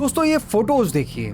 दोस्तों ये फोटोज देखिए,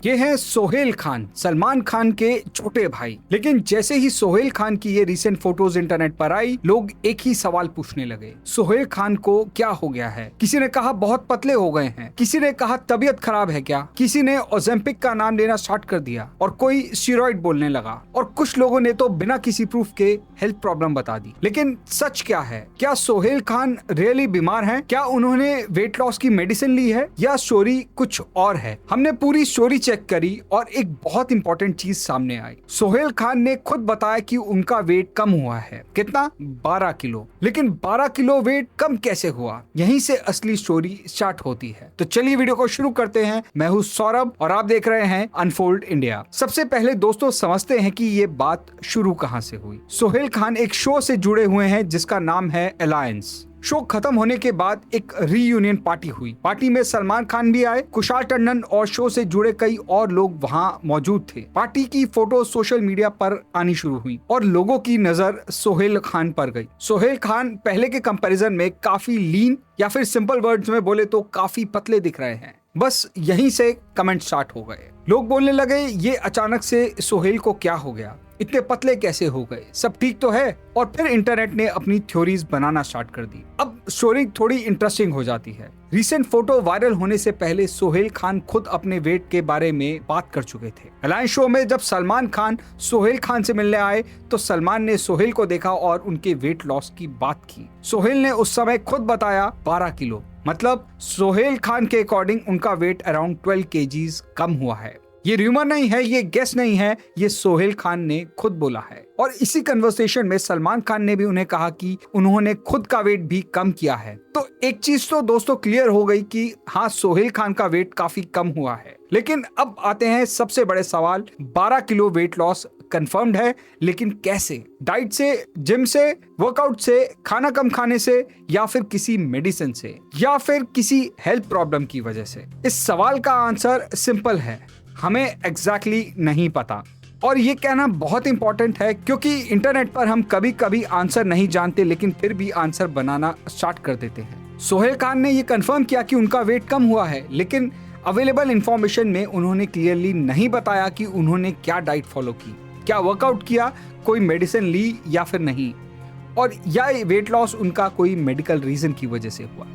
ये हैं सोहेल खान, सलमान खान के छोटे भाई। लेकिन जैसे ही सोहेल खान की ये रीसेंट फोटोज इंटरनेट पर आई, लोग एक ही सवाल पूछने लगे, सोहेल खान को क्या हो गया है? किसी ने कहा बहुत पतले हो गए हैं, किसी ने कहा तबीयत खराब है क्या, किसी ने ओजेम्पिक का नाम लेना स्टार्ट कर दिया और कोई स्टेरॉइड बोलने लगा, और कुछ लोगों ने तो बिना किसी प्रूफ के हेल्थ प्रॉब्लम बता दी। लेकिन सच क्या है? क्या सोहेल खान रियली बीमार हैं? क्या उन्होंने वेट लॉस की मेडिसिन ली है या स्टोरी कुछ और है? हमने पूरी स्टोरी चेक करी और एक बहुत इंपॉर्टेंट चीज सामने आई। सोहेल खान ने खुद बताया कि उनका वेट कम हुआ है। कितना? 12 किलो। लेकिन 12 किलो वेट कम कैसे हुआ? यहीं से असली स्टोरी स्टार्ट होती है। तो चलिए वीडियो को शुरू करते हैं। मैं हूं सौरभ और आप देख रहे हैं अनफोल्ड इंडिया। सबसे पहले दोस्तों समझते हैं कि ये बात शुरू कहां से हुई। सोहेल खान एक शो से जुड़े हुए हैं जिसका नाम है अलायंस। शो खत्म होने के बाद एक रीयूनियन पार्टी हुई। पार्टी में सलमान खान भी आए, कुशाल टंडन और शो से जुड़े कई और लोग वहां मौजूद थे। पार्टी की फोटो सोशल मीडिया पर आनी शुरू हुई और लोगों की नजर सोहेल खान पर गई। सोहेल खान पहले के कंपैरिजन में काफी लीन, या फिर सिंपल वर्ड्स में बोले तो काफी पतले दिख रहे हैं। बस यहीं से कमेंट स्टार्ट हो गए। लोग बोलने लगे ये अचानक से सोहेल को क्या हो गया, इतने पतले कैसे हो गए, सब ठीक तो है? और फिर इंटरनेट ने अपनी थ्योरीज बनाना स्टार्ट कर दी। अब स्टोरी थोड़ी इंटरेस्टिंग हो जाती है। रिसेंट फोटो वायरल होने से पहले सोहेल खान खुद अपने वेट के बारे में बात कर चुके थे। अलायंस शो में जब सलमान खान सोहेल खान से मिलने आए तो सलमान ने सोहेल को देखा और उनके वेट लॉस की बात की। सोहेल ने उस समय खुद बताया 12 किलो, मतलब सोहेल खान के अकॉर्डिंग उनका वेट अराउंड 12 केजीज कम हुआ है। ये र्यूमर नहीं है, ये गेस नहीं है, ये सोहेल खान ने खुद बोला है। और इसी कन्वर्सेशन में सलमान खान ने भी उन्हें कहा कि उन्होंने खुद का वेट भी कम किया है। तो एक चीज तो दोस्तों क्लियर हो गई कि हाँ, सोहेल खान का वेट काफी कम हुआ है। लेकिन अब आते हैं सबसे बड़े सवाल। 12 किलो वेट लॉस कंफर्म्ड है, लेकिन कैसे? डाइट से, जिम से, वर्कआउट से, खाना कम खाने से, या फिर किसी मेडिसिन से, या फिर किसी हेल्थ प्रॉब्लम की वजह से? इस सवाल का आंसर सिंपल है, हमें एग्जैक्टली नहीं पता। और ये कहना बहुत इंपॉर्टेंट है क्योंकि इंटरनेट पर हम कभी कभी आंसर नहीं जानते लेकिन फिर भी आंसर बनाना स्टार्ट कर देते हैं। सोहेल खान ने ये कंफर्म किया कि उनका वेट कम हुआ है, लेकिन अवेलेबल इंफॉर्मेशन में उन्होंने क्लियरली नहीं बताया कि उन्होंने क्या डाइट फॉलो की, क्या वर्कआउट किया, कोई मेडिसिन ली या फिर नहीं, और या वेट लॉस उनका कोई मेडिकल रीजन की वजह से हुआ।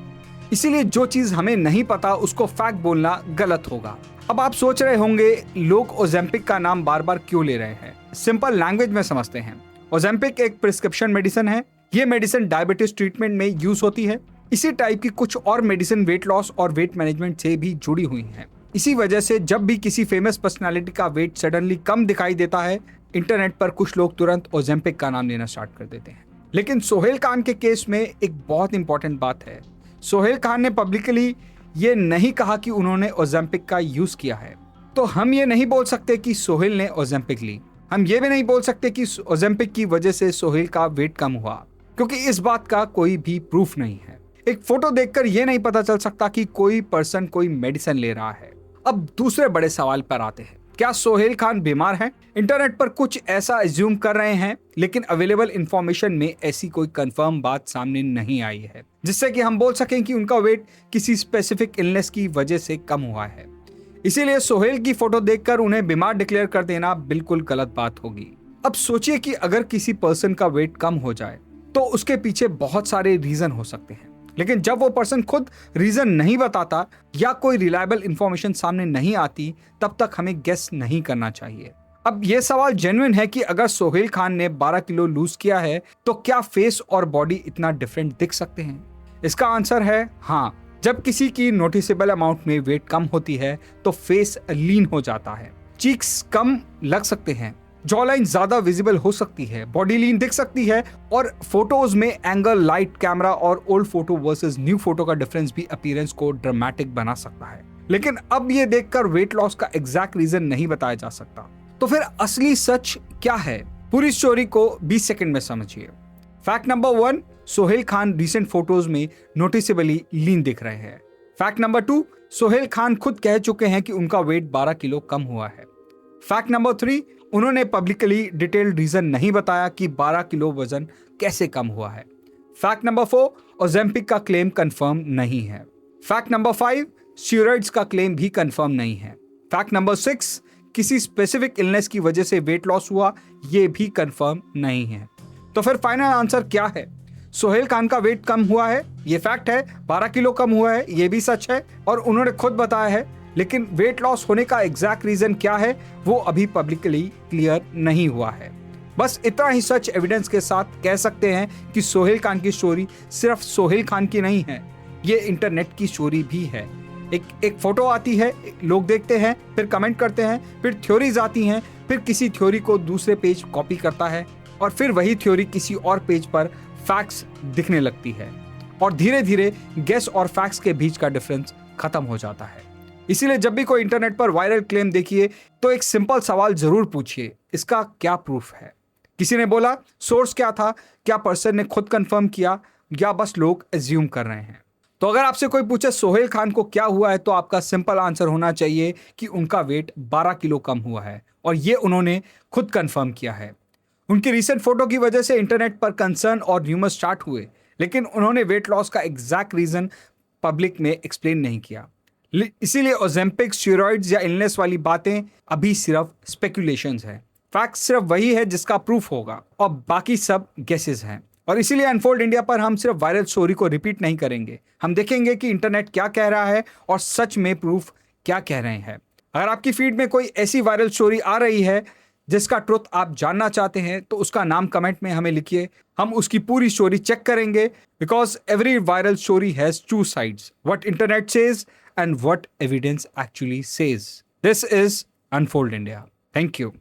इसीलिए जो चीज हमें नहीं पता उसको फैक्ट बोलना गलत होगा। अब आप सोच रहे होंगे लोग ओजेम्पिक का नाम बार बार क्यों ले रहे हैं। सिंपल लैंग्वेज में समझते हैं। ओजेम्पिक एक प्रिस्क्रिप्शन मेडिसिन है। ये मेडिसिन डायबिटीज ट्रीटमेंट में यूज होती है। इसी टाइप की कुछ और मेडिसिन वेट लॉस और वेट मैनेजमेंट से भी जुड़ी हुई हैं। इसी वजह से जब भी किसी फेमस पर्सनालिटी का वेट सडनली कम दिखाई देता है, इंटरनेट पर कुछ लोग तुरंत ओजेम्पिक का नाम लेना स्टार्ट कर देते हैं। लेकिन सोहेल खान के केस में एक बहुत इंपॉर्टेंट बात है। सोहेल खान ने पब्लिकली ये नहीं कहा कि उन्होंने ओजेम्पिक का यूज किया है। तो हम ये नहीं बोल सकते कि सोहेल ने ओजेम्पिक ली। हम ये भी नहीं बोल सकते कि ओजेम्पिक की वजह से सोहेल का वेट कम हुआ, क्योंकि इस बात का कोई भी प्रूफ नहीं है। एक फोटो देखकर ये नहीं पता चल सकता कि कोई पर्सन कोई मेडिसिन ले रहा है। अब दूसरे बड़े सवाल पर आते हैं, क्या सोहेल खान बीमार हैं? इंटरनेट पर कुछ ऐसा एज्यूम कर रहे हैं, लेकिन अवेलेबल इंफॉर्मेशन में ऐसी कोई कंफर्म बात सामने नहीं आई है जिससे कि हम बोल सकें कि उनका वेट किसी स्पेसिफिक इलनेस की वजह से कम हुआ है। इसीलिए सोहेल की फोटो देखकर उन्हें बीमार डिक्लेयर कर देना बिल्कुल गलत बात होगी। अब सोचिए कि अगर किसी पर्सन का वेट कम हो जाए तो उसके पीछे बहुत सारे रीजन हो सकते हैं, लेकिन जब वो पर्सन खुद रीजन नहीं बताता या कोई रिलायबल इंफॉर्मेशन सामने नहीं आती, तब तक हमें गेस नहीं करना चाहिए। अब ये सवाल जेन्युइन है कि अगर सोहेल खान ने 12 किलो लूज किया है तो क्या फेस और बॉडी इतना डिफरेंट दिख सकते हैं? इसका आंसर है हाँ। जब किसी की नोटिसेबल अमाउंट में वेट कम होती है तो फेस लीन हो जाता है, चीक्स कम लग सकते हैं, जॉ लाइन ज्यादा विजिबल हो सकती है, बॉडी लीन दिख सकती है, और फोटोज में एंगल, लाइट, कैमरा और old photo versus new photo का डिफरेंस भी अपीयरेंस को ड्रामेटिक बना सकता है। लेकिन अब ये देखकर वेट लॉस का एग्जैक्ट रीजन नहीं बताया जा सकता। तो फिर असली सच क्या है? पूरी स्टोरी को 20 सेकंड में समझिए। Fact number 1, Sohail Khan recent photos में नोटिसेबली लीन दिख रहे हैं। फैक्ट नंबर 2, सोहेल खान खुद कह चुके हैं कि उनका वेट 12 किलो कम हुआ है। फैक्ट नंबर 3, उन्होंने पब्लिकली डिटेल्ड रीजन नहीं बताया कि 12 किलो वजन कैसे कम हुआ है। फैक्ट नंबर 4, ओजेम्पिक का क्लेम कंफर्म नहीं है। फैक्ट नंबर 5, स्टीरॉइड्स का क्लेम भी कंफर्म नहीं है। फैक्ट नंबर 6, किसी स्पेसिफिक इलनेस की वजह से वेट लॉस हुआ, ये भी कंफर्म नहीं है। तो फिर फाइनल आंसर क्या है? सोहेल खान का वेट कम हुआ है, ये फैक्ट है। 12 किलो कम हुआ है, ये भी सच है और उन्होंने खुद बताया है। लेकिन वेट लॉस होने का एग्जैक्ट रीजन क्या है वो अभी पब्लिकली क्लियर नहीं हुआ है। बस इतना ही सच एविडेंस के साथ कह सकते हैं कि सोहेल खान की स्टोरी सिर्फ सोहेल खान की नहीं है, ये इंटरनेट की स्टोरी भी है। एक फोटो आती है, लोग देखते हैं, फिर कमेंट करते हैं, फिर थ्योरीज आती हैं, फिर किसी थ्योरी को दूसरे पेज कॉपी करता है और फिर वही थ्योरी किसी और पेज पर फैक्ट्स दिखने लगती है और धीरे धीरे गेस और फैक्ट्स के बीच का डिफरेंस खत्म हो जाता है। इसीलिए जब भी कोई इंटरनेट पर वायरल क्लेम देखिए तो एक सिंपल सवाल जरूर पूछिए, इसका क्या प्रूफ है? किसी ने बोला, सोर्स क्या था? क्या पर्सन ने खुद कंफर्म किया या बस लोग एज्यूम कर रहे हैं? तो अगर आपसे कोई पूछे सोहेल खान को क्या हुआ है तो आपका सिंपल आंसर होना चाहिए कि उनका वेट 12 किलो कम हुआ है और ये उन्होंने खुद कंफर्म किया है। उनकी रीसेंट फोटो की वजह से इंटरनेट पर कंसर्न और र्यूमर स्टार्ट हुए, लेकिन उन्होंने वेट लॉस का एग्जैक्ट रीजन पब्लिक में एक्सप्लेन नहीं किया। इसीलिए ओजेम्पिक, स्टीरॉइड्स या इलनेस वाली बातें अभी सिर्फ स्पेकुलेशंस है। फैक्ट सिर्फ वही है जिसका प्रूफ होगा और बाकी सब गेसेस हैं। और इसीलिए अनफोल्ड इंडिया पर हम सिर्फ वायरल स्टोरी को रिपीट नहीं करेंगे, हम देखेंगे कि इंटरनेट क्या कह रहा है और सच में प्रूफ क्या कह रहे हैं। अगर आपकी फीड में कोई ऐसी वायरल स्टोरी आ रही है जिसका ट्रुथ आप जानना चाहते हैं तो उसका नाम कमेंट में हमें लिखिए, हम उसकी पूरी स्टोरी चेक करेंगे। Because every viral story has two sides, what internet says and what evidence actually says. This is Unfold India. Thank you.